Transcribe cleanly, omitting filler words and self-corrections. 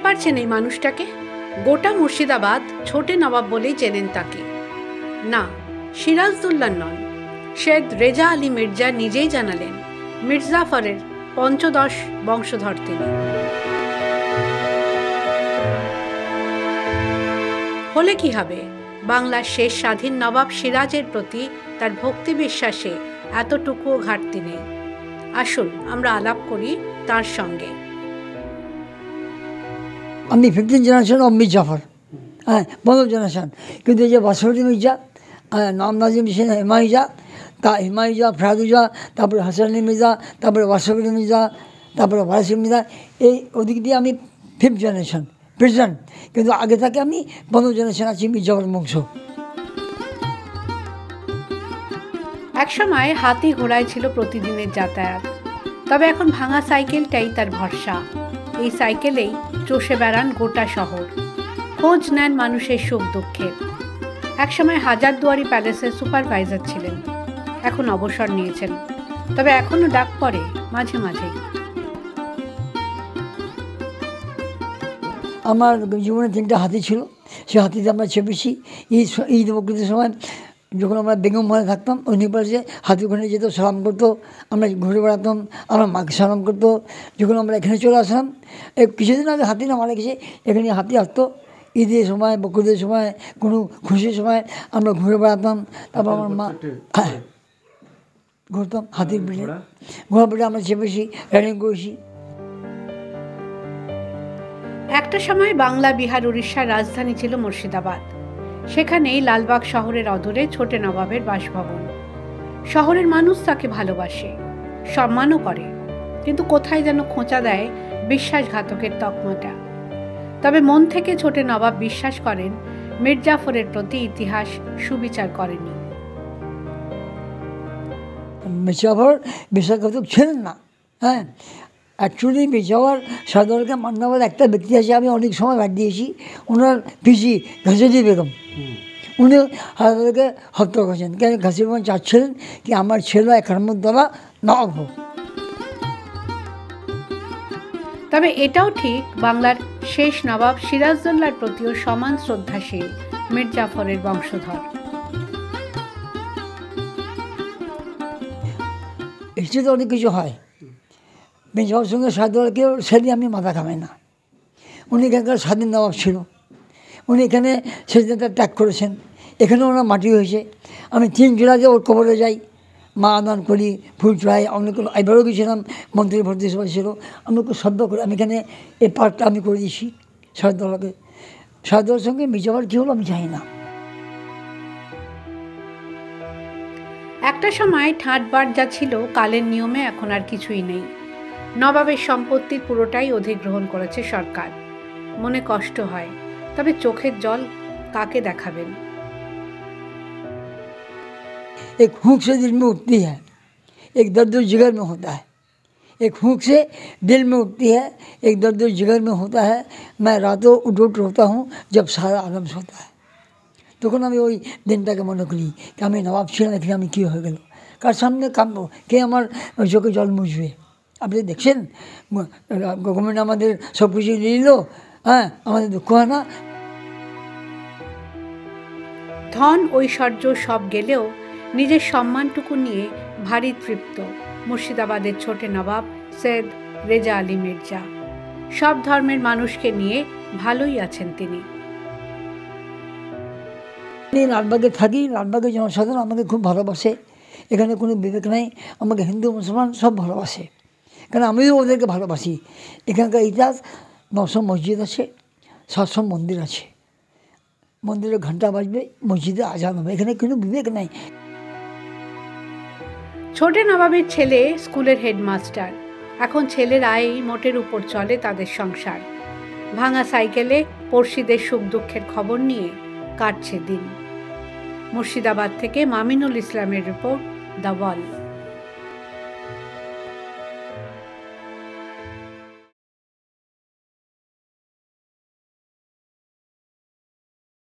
পারছেন এই মানুষটাকে? গোটা মুর্শিদাবাদ ছোটে নবাব বলেই চেনেন তাকে। না, সিরাজদৌল্লার নন, শেখ রেজা আলী মির্জা নিজেই জানালেন মির্জাফরের পঞ্চদশ বংশধর তিনি। হলে কি হবে, বাংলার শেষ স্বাধীন নবাব সিরাজের প্রতি তার ভক্তি বিশ্বাসে এতটুকুও ঘাটতি নেই। আসুন আমরা আলাপ করি তার সঙ্গে। আমি 15 জেনারেশন অফ মির্জাফর, হ্যাঁ 15 জেনারেশন। কিন্তু এই যে বাসরুদ্দিন মির্জা, নাম নাজিম হোসেন হিমায়ুজা, হিমায়ুজা, ফেরাদুজা, তারপরে হাসান আলী মির্জা, তারপরে বাসরুদ্দিন মির্জা, তারপরে ওয়াসিম মির্জা, এই ওদিক দিয়ে আমি 5th জেনারেশন প্রেজেন্ট। কিন্তু আগে থেকে আমি 15 জেনারেশন আছি মির্জাফর বংশ। একসময় হাতি ঘোড়ায় ছিল প্রতিদিনের যাতায়াত, তবে এখন ভাঙা সাইকেলটাই তার ভরসা। এই সাইকেলেই চষে বেড়ান গোটা শহর, খোঁজ নেন মানুষের সুখ দুঃখের। একসময় হাজারদুয়ারি প্যালেসের সুপারভাইজার ছিলেন, এখন অবসর নিয়েছেন, তবে এখনো ডাক পড়ে মাঝে মাঝেই। আমার জীবনে 3টা হাতি ছিল, সে হাতিতে আমরা চেপেছি। ঈদ বকরিদের সময় যখন আমরা বেগম মহলে থাকতাম, ওই পাশে হাতি ওখানে যেত, সালাম করতো, আমরা ঘুরে বেড়াতাম, আমার মাকে সালাম করতো। যখন আমরা এখানে চলে আসলাম, কিছুদিন আগে হাতি না মারা গেছে, এখানে হাতি আসতো ঈদের সময়, বকরিদের সময়, কোনো খুশির সময় আমরা ঘুরে বেড়াতাম। তারপর আমার মা, হ্যাঁ ঘুরতাম হাতির পিঠে, ঘোড়া পিঠে আমরা চেপেছি, রাইডিং করেছি। একটা সময় বাংলা, বিহার, উড়িষ্যার রাজধানী ছিল মুর্শিদাবাদ। সেখানেই লালবাগ শহরের অদূরে ছোটে নবাবের বাসভবন। শহরের মানুষ তাকে ভালোবাসে, সম্মানও করে, কিন্তু কোথায় যেন খোঁচা দেয় বিশ্বাসঘাতকের তকমাটা। তবে মন থেকে ছোটে নবাব বিশ্বাস করেন মির্জাফরের প্রতি ইতিহাস সুবিচার করেনি। মির্জাফর বিশ্বাসঘাতক ছিলেন না। হ্যাঁ, অ্যাকচুয়ালি মির্জাফর শাহজালালকে মান্নাবার একটা ব্যক্তি আছে, আমি অনেক সময় বাদ দিয়েছি, ওনার পিসি ঘাসিদি বেগম, উনি শাহজালালকে হত্যা করেছেন। কেন ঘাসিদি বেগম চাচ্ছিলেন কি আমার ছেলে একাডেমির দ্বারা নবাব হোক। তবে এটাও ঠিক, বাংলার শেষ নবাব সিরাজদৌল্লার প্রতিও সমান শ্রদ্ধাশীল মির্জাফরের বংশধর। এসে তো অনেক কিছু হয়, মির্জাফরের সঙ্গে শাহজালালকেও সেদিন আমি মাথা ঘামাই না। উনি এখানকার স্বাধীন নবাব ছিল, উনি এখানে স্বাধীনতা ত্যাগ করেছেন, এখানে ওনার মাটি হয়েছে। আমি 3 জুলাইতে ওর কবরে যাই, মা আদান করি, ফুল চড়াই। অনেক এবারও গেছিলাম, মন্ত্রী ভর্তি সবাই ছিল, আমি খুব শ্রদ্ধা করি। আমি এখানে এই পার্কটা আমি করে দিয়েছি শাহজালালকে। শাহজালালের সঙ্গে মির্জাফর কী হলো আমি জানি না। একটা সময় ঠাট বাট যা ছিল কালের নিয়মে এখন আর কিছুই নেই। নবাবের সম্পত্তির পুরোটাই অধিগ্রহণ করেছে সরকার। মনে কষ্ট হয়, তবে চোখের জল কাকে দেখাবেন। एक फूंक से दिल में उठती है, एक दर्द जिगर में होता है। एक फूंक से दिल में उठती है, एक दर्द जिगर में होता है। मैं रातों उठ उठ रोता हूँ जब सारा आलम सोता है। তখন আমি ওই দিনটাকে মনে করি কি আমি নবাব ছিলাম, এখানে আমি কী হয়ে গেল, কার সামনে কাঁদবো, কে আমার চোখে জল মুছবে। আপনি দেখছেন গভর্নমেন্ট আমাদের সব কিছু নিয়ে নিল, হ্যাঁ আমাদের দুঃখ হয় না। ধন ঐশ্বর্য সব গেলেও নিজের সম্মানটুকু নিয়ে ভারী তৃপ্ত মুর্শিদাবাদের ছোটে নবাব সৈয়দ রেজা আলী মির্জা। সব ধর্মের মানুষকে নিয়ে ভালোই আছেন তিনি। আমি লালবাগে থাকি, লালবাগের জনসাধারণ আমাকে খুব ভালোবাসে, এখানে কোনো বিবেক নেই, আমাকে হিন্দু মুসলমান সব ভালোবাসে, কারণ আমিও ওদেরকে ভালোবাসি। এখানকার ইতিহাস 900 মসজিদ আছে, 700 মন্দির আছে, মন্দিরে ঘন্টা বাজবে, মসজিদে আজান হবে, এখানে কোনো বিবেক নেই। ছোটে নবাবের ছেলে স্কুলের হেডমাস্টার, এখন ছেলের আয়েই মোটের উপর চলে তাদের সংসার। ভাঙা সাইকেলে পড়শিদের সুখ দুঃখের খবর নিয়ে কাটছে দিন। মুর্শিদাবাদ থেকে মামিনুল ইসলামের রিপোর্ট, দ্য ওয়াল।